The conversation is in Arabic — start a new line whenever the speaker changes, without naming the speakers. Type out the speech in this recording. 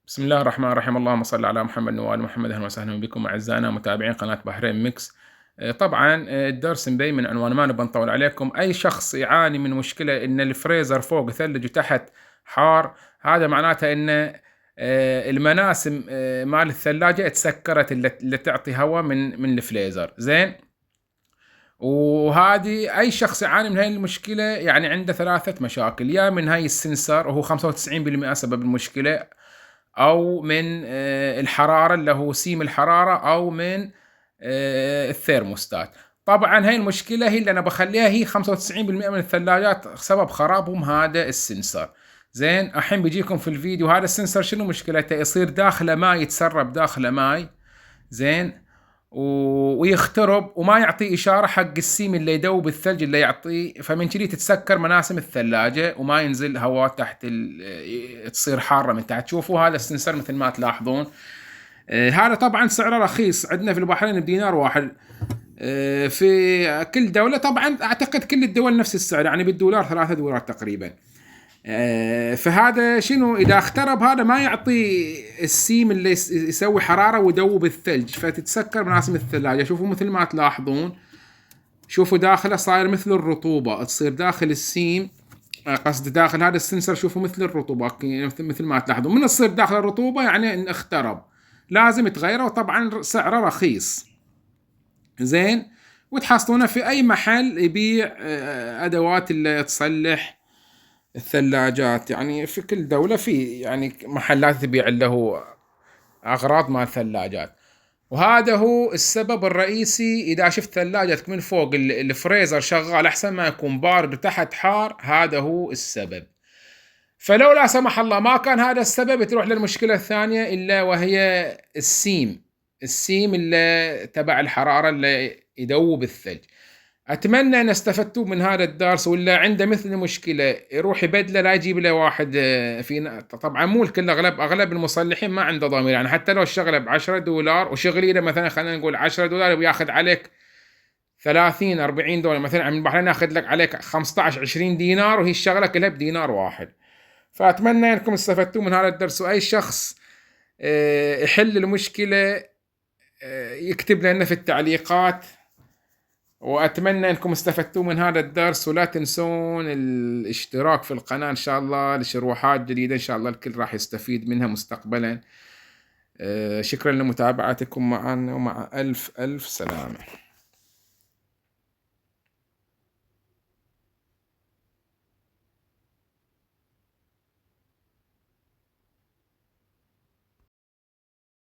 بسم الله الرحمن الرحيم. اللهم صل على محمد وآل محمد. أهلا وسهلا بكم أعزائنا متابعين قناة بحرين ميكس. طبعا الدرس مبين من عنوان، ما نبي نطول عليكم. أي شخص يعاني من مشكلة إن الفريزر فوق ثلج وتحت حار، هذا معناته إن المناسم مال الثلاجة اتسكرت، اللي تعطي هواء من الفريزر. زين، وهذه أي شخص يعاني من هاي المشكلة يعني عنده ثلاثة مشاكل: يا من هاي السنسر وهو 95% سبب المشكلة، أو من الحرارة اللي هو سيم الحرارة، أو من الثيرموستات. طبعا هاي المشكلة هي اللي أنا بخليها هي 95% من الثلاجات سبب خرابهم هذا السنسر. زين، الحين بيجيكم في الفيديو هذا السنسر شنو مشكلته. يصير داخله ماي، يتسرب داخله ماي. زين، ويخترب وما يعطي إشارة حق السيم اللي يدوب الثلج اللي يعطيه، فمن كذي تتسكر مناسم الثلاجة وما ينزل هواء تحت، تصير حارة من تحت. شوفوا هذا السنسر مثل ما تلاحظون. هذا طبعا سعره رخيص، عندنا في البحرين بدينار واحد. في كل دولة طبعا أعتقد كل الدول نفس السعر، يعني بالدولار $3 تقريبا. فهذا شنو إذا اخترب، هذا ما يعطي السيم اللي يسوي حرارة ويدوب الثلج، فتتسكر مناسم الثلاجة. شوفوا مثل ما تلاحظون، شوفوا داخله صاير مثل الرطوبة، تصير داخل السيم، قصد داخل هذا السنسر، شوفوا مثل الرطوبة، مثل ما تلاحظون. من تصير داخل الرطوبة يعني ان اخترب، لازم تغيره، وطبعا سعره رخيص. زين، وتحصلونه في اي محل يبيع ادوات اللي تصلح الثلاجات، يعني في كل دولة في يعني محلات تبيع له أغراض مال ثلاجات. وهذا هو السبب الرئيسي. إذا شفت ثلاجتك من فوق الفريزر شغال، أحسن ما يكون بارد وتحت حار، هذا هو السبب. فلو لا سمح الله ما كان هذا السبب، تروح للمشكلة الثانية إلا وهي السيم اللي تبع الحرارة اللي يذوب الثلج. أتمنى أن استفدتوا من هذا الدرس، ولا عنده مثل مشكلة يروح يبدله، لا يجيب له واحد في. طبعا مو الكل، أغلب المصلحين ما عنده ضمير، يعني حتى لو الشغله $10 وشغلي له مثلا خلينا نقول $10 وياخذ عليك 30-40 دولار، مثلا من البحرين ياخذ لك عليك 15-20 دينار، وهي الشغله كلها بدينار واحد. فأتمنى أنكم استفدتوا من هذا الدرس، وأي شخص يحل المشكلة يكتب لنا في التعليقات. وأتمنى أنكم استفدتوا من هذا الدرس، ولا تنسون الاشتراك في القناة إن شاء الله لشروحات جديدة إن شاء الله الكل راح يستفيد منها مستقبلا. شكرا لمتابعتكم معنا، ومع ألف سلامة.